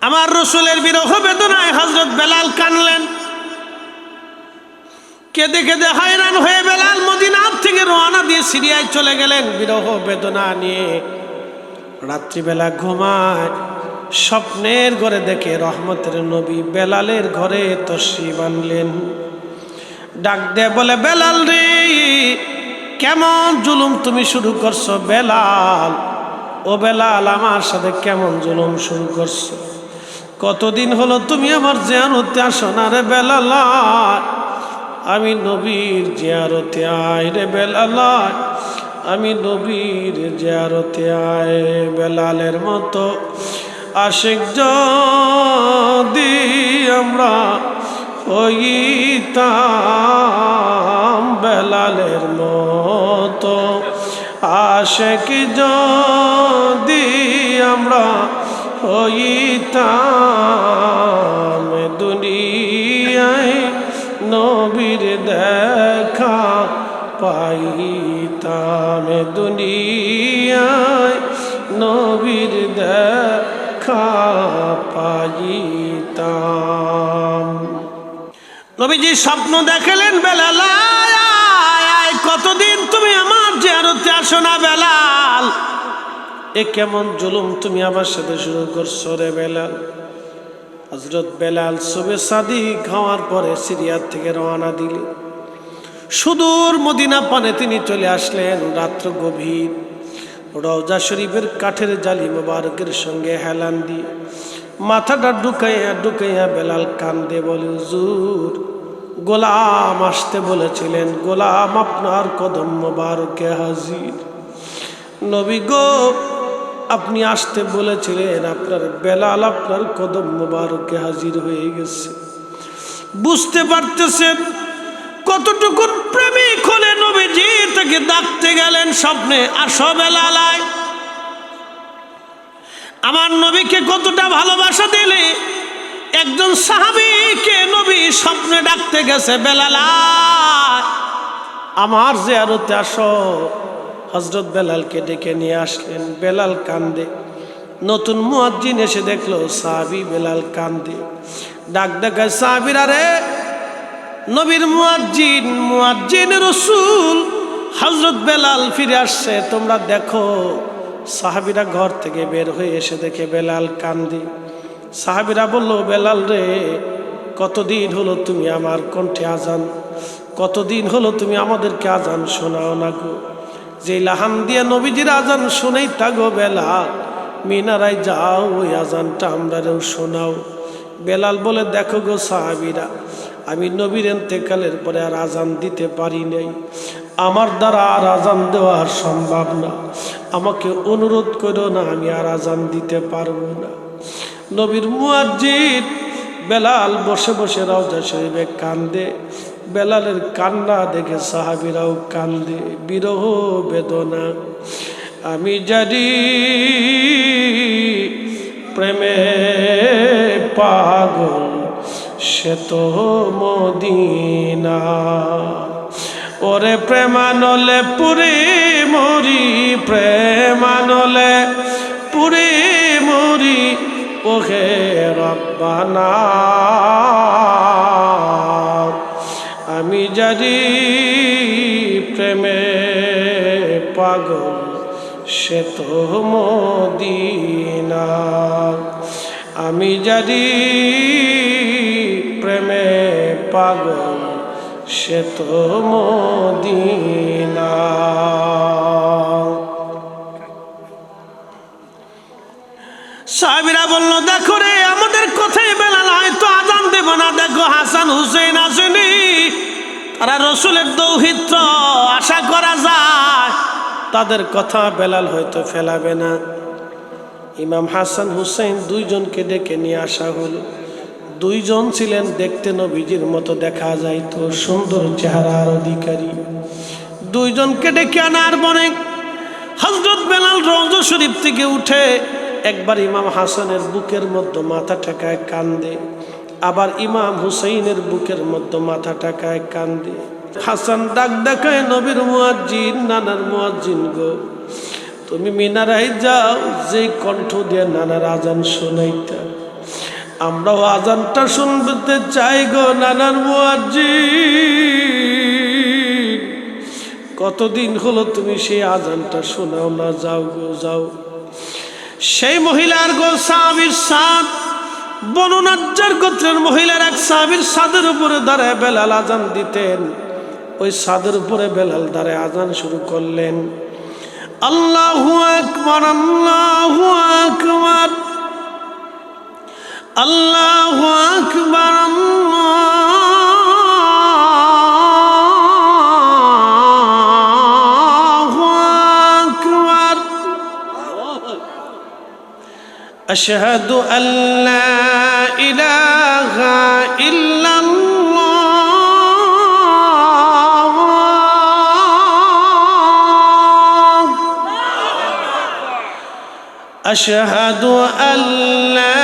আমার রসুলের বিরহ বেদনায় হযরত বেলাল কানলেন। কেঁদে কেঁদে হায়রান হয়ে বেলাল মদিনার থেকে রওনা দিয়ে সিরিয়ায় চলে গেলেন বিরহ বেদনা নিয়ে। রাত্রিবেলা ঘুমায়, স্বপ্নের ঘরে দেখে রহমতের নবী বেলালের ঘরে তশরিফ আনলেন। ডাক দে বলে, বেলাল রে, কেমন জুলুম তুমি শুরু করছো বেলাল? ও বেলাল, আমার সাথে কেমন জুলুম শুরু করছো? কতদিন হলো তুমি আমার জিয়ারতে আসো না রে বেলাল। আমি নবীর জিয়ারতে আই রে বেলাল, আমি নবীর জিয়ারতে আই। বেলালের মতো আশিক যদি আমরা হইতাম, বেলালের মতো আশিক যদি আমরা হইতাম, দুনিয়ায় নবীর দেখা পাইতাম, দুনিয়ায় নবীর দেখা পাইতাম। নবীজি স্বপ্ন দেখালেন, বেলাল কতদিন তুমি আমার জিয়ারতে আসো না বেলাল? এ কেমন জুলুম তুমি আমার সাথে শুরু করছো রে বেলাল? হযরত বেলাল সুবে সাদিক খাওয়ার পরে সিরিয়ার থেকে রওনা দিলেন। সুদূর মদিনা পানে তিনি চলে আসলেন। রাত্র গভীর, রওজা শরীফের কাঠের জালি মোবারকের সঙ্গে হেলান দিয়ে মাথাটা ঢুকাইয়া ঢুকাইয়া বেলাল কান্দে বলে, হুজুর, গোলাম আসতে বলেছিলেন, গোলাম আপনার কদম মোবারকে হাজির। নবী গো, আপনি আসতে বলেছিলেন, আপনার বেলাল আপনার কদম মোবারকে হাজির হয়ে গেছে। বুঝতে পারতেছেন কতটুকু প্রেমিক হলে নবীজি তাকে ডাকতে গেলেন স্বপ্নে, আসো বেলাল। আমার নবীকে কতটা ভালোবাসা দিলে একজন সাহাবীকে নবী স্বপ্নে ডাকতে গেছে, বেলাল আমার জিয়ারতে আসো। হযরত বেলালকে ডেকে নিয়ে আসলেন। বেলাল কান্দে। নতুন মুয়াজ্জিন এসে দেখলো সাহাবী বেলাল কান্দে। ডাক দেখায়, সাহাবীরা রে, নবীর মুয়াজ্জিন রাসূল হযরত বেলাল ফিরে আসছে, তোমরা দেখো। সাহাবীরা ঘর থেকে বের হয়ে এসে দেখে বেলাল কান্দে। সাহাবীরা বলল, বেলাল রে, কতদিন হলো তুমি আমার কণ্ঠে আজান, কতদিন হলো তুমি আমাদেরকে আজান শোনাও না গো। যে লাহান দিয়ে নবীজির আজান শোনাই থাকো বেলাল, মিনারায় যাও, ওই আজানটা আমরাও শোনাও। বেলাল বলে, দেখো গো সাহাবীরা, আমি নবীর ইন্তেকালের পরে আর আজান দিতে পারি নাই, আমার দ্বারা আর আজান দেওয়া সম্ভব না, আমাকে অনুরোধ করো না, আমি আর আজান দিতে পারবো না। নবীর মুয়াজ্জিন বেলাল বসে বসে রওজা শরীফে কান্দে। বেলালের কান্না দেখে সাহাবীরাও কান্দে, বিরহ বেদনা। আমি জানি প্রেমে পাগল সে তো মদিনা, ওরে প্রেমানলে পুরি মরি, প্রেমানলে পুরি মরি, ওহে রব্বানা। আমি জানি প্রেমে পাগল সে তো মদিনা, আমি জানি প্রেমে পাগল সে তো মদিনা। সাহাবীরা বলল, দেখো রে, আমাদের কথাই বেলাল হয়তো আজান দেব না। দেখো হাসান হুসেন আসেনি, তারা রসুলের দৌহিত্র, আশা করা যায় তাদের কথা বেলাল হয়তো ফেলাবে না। ইমাম হাসান হুসেন দুইজনকে ডেকে নিয়ে আসা হলো। দুইজন ছিলেন দেখতে নবীজির মতো, দেখা যাইত সুন্দর চেহারার অধিকারী। দুইজনকে ডেকে আনার পরে হযরত বেলাল রওজা শরীফ থেকে উঠে একবার ইমাম হাসানের বুকের মধ্যে মাথা ঠেকায় কান্দে, আবার ইমাম হুসাইনের বুকের মধ্যে মাথা ঠেকায় কান্দে। হাসান ডাক দেখায়, নবীর মুয়াজ্জিন, নানার মুয়াজ্জিন গো, তুমি মিনারায় যাও, যে কণ্ঠ দিয়ে নানার আজান শোনাইতা আমরাও আজানটা শুনতে চাই গো নানার মুয়াজ্জিন। কতদিন হলো তুমি সেই আজানটা শোনাও না, যাও গো যাও। সেই মহিলার গো সাহাবীর সাদ, বনু নাজ্জার গোত্রের মহিলার এক সাহাবীর সাদের উপরে দাঁড়ায় বেলাল আজান দিতেন। ওই সাদের উপরে বেলাল দাঁড়ায় আজান শুরু করলেন, আল্লাহু আকবার, আল্লাহু আকবার, আল্লাহু আকবার, আল্লাহু আকবার, আশহাদু আল্লা ইলাহা ইল্লাল্লাহ, আশহাদু আল্লা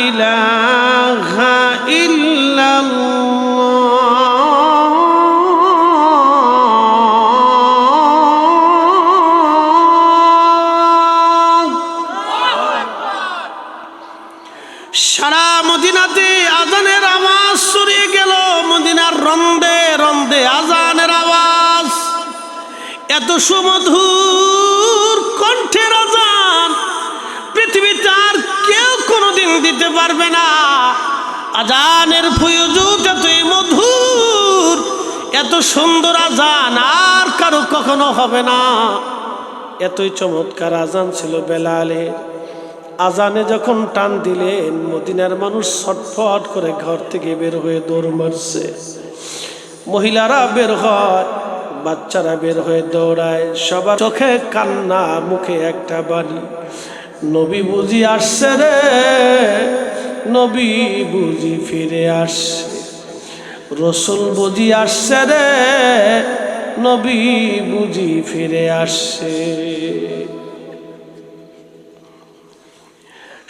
ইলাহা ইল্লাল্লাহ। সারা মদিনাতে আজানের আওয়াজ ছড়িয়ে গেল, মদিনার রন্দে রন্দে আজানের আওয়াজ। এত সুমধুর কণ্ঠের আজান পৃথিবীতে আর কেউ কোনোদিন দিতে পারবে না। আজানের ফয়জুত এতই মধুর, এত সুন্দর আজান আর কারো কখনো হবে না। এতই চমৎকার আজান ছিল বেলালের। আজানে যখন টান দিলেন, মদিনার মানুষ ছটফট করে ঘর থেকে বের হয়ে দৌড় মারছে। মহিলারা বের হয়, বাচ্চারা বের হয়ে দৌড়ায়, সবার চোখে কান্না, মুখে একটা বাণী, নবী বুঝি আসছে রে, নবী বুঝি ফিরে আসছে, রসুল বুঝি আসছে রে, নবী বুঝি ফিরে আসছে।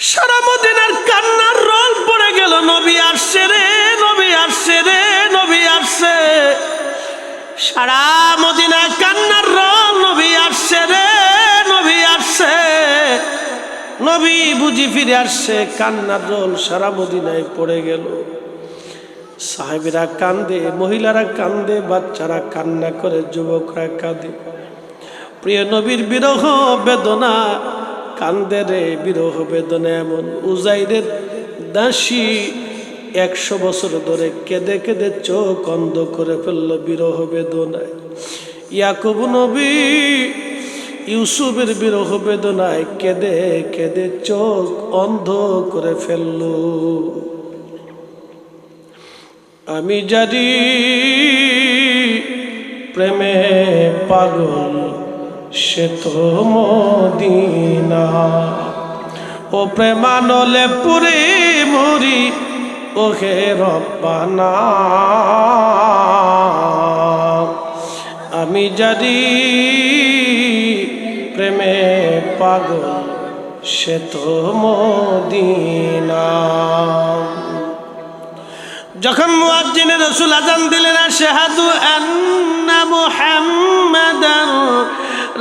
সারা মদিনার কান্নার রোল পড়ে গেল, নবী আসছে রে, নবী আসছে রে, নবী আসছে। সারা মদিনায় কান্নার রোল, নবী আসছে রে, নবী আসছে, নবী বুঝি ফিরে আসছে। কান্নার রোল সারা মদিনায় পড়ে গেল। সাহাবীরা কান্দে, মহিলারা কান্দে, বাচ্চারা কান্না করে, যুবকরা কাঁদে। প্রিয় নবীর বিরহ বেদনা কান্দে রে, বিরহ বেদনা এমন। উজাইরের দাসী 100 বছর ধরে কেঁদে কেঁদে চোখ অন্ধ করে ফেলল বিরহ বেদনায়। ইয়াকুব নবী ইউসুফের বিরহ বেদনায় কেঁদে কেঁদে চোখ অন্ধ করে ফেলল। আমি জানি প্রেমে পাগল সে তো মদিনা, ও প্রেমানলে পুরে মরি ওহে রব্বানা। আমি জানি প্রেমে পাগল সে তো মদিনা। যখন মুয়াজ্জিনে রাসূল আযান দিলেন, আশহাদু আন্না মুহাম্মাদান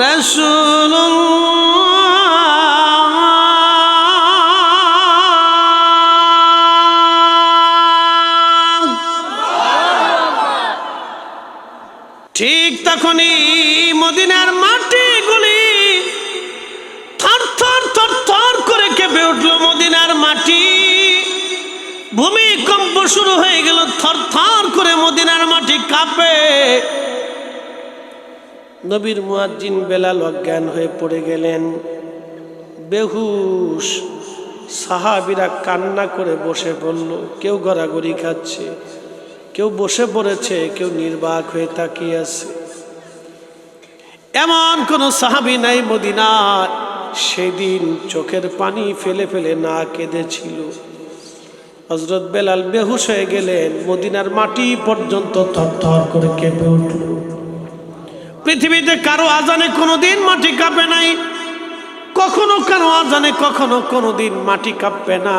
রাসূলুল্লাহ, ঠিক তখনই মদিনার মাটিগুলি থরথর থরথর করে কেঁপে উঠল। মদিনার মাটি, ভূমিকম্প শুরু হয়ে গেল, থরথর করে মদিনার মাটি কাঁপে। নবীর মুয়াজ্জিন বেলাল অজ্ঞান হয়ে পড়ে গেলেন, বেহুশ। সাহাবীরা কান্না করে বসে পড়ল, কেউ গড়াগড়ি খাচ্ছে, কেউ বসে পড়েছে, কেউ নির্বাক হয়ে তাকিয়ে আছে। এমন কোন সাহাবী নাই মদিনায় সেদিন চোখের পানি ফেলে ফেলে না কেঁদেছিল। হযরত বেলাল বেহুশ হয়ে গেলেন, মদিনার মাটি পর্যন্ত থরথর করে কেঁপে উঠল। পৃথিবীতে কারো আজানে কোনোদিন মাটি কাঁপে নাই, কখনো কারো আজানে কখনো কোনোদিন মাটি কাঁপবে না।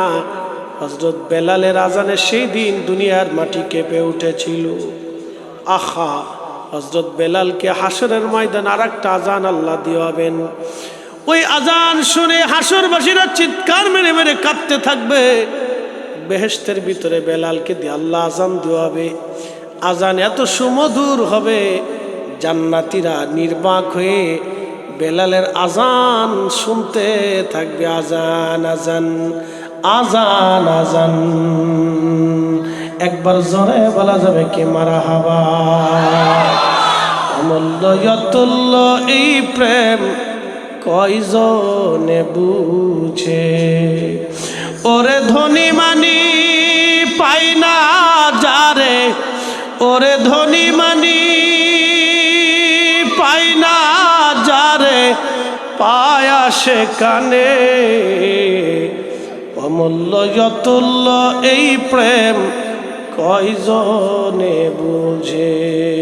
হযরত বেলালের আজানে সেই দিন দুনিয়ার মাটি কেঁপে উঠেছিল। আহা, হযরত বেলালকে হাসরের ময়দান আর একটা আজান আল্লাহ দিয়াবেন। ওই আজান শুনে হাসরবাসীরা চিৎকার মেরে মেরে কাঁদতে থাকবে। বেহেশতের ভিতরে বেলালকে দিয়ে আল্লাহ আজান দেওয়াবে। আজান এত সুমধুর হবে, জান্নাতীরা নির্বাক হয়ে বেলালের আজান শুনতে থাকবে। আজান আজান আজান আজান। একবার জোরে বলা যাবে কি মারহাবা। অমূল্য অতুল্য এই প্রেম কয়জনে বুঝে। ওরে ধনী মানি পাই না যারে, ওরে ধনী মানি পাই না যারে, পায়া সে কানে। অমূল্য অতুল্য এই প্রেম কয়জনে বুঝে।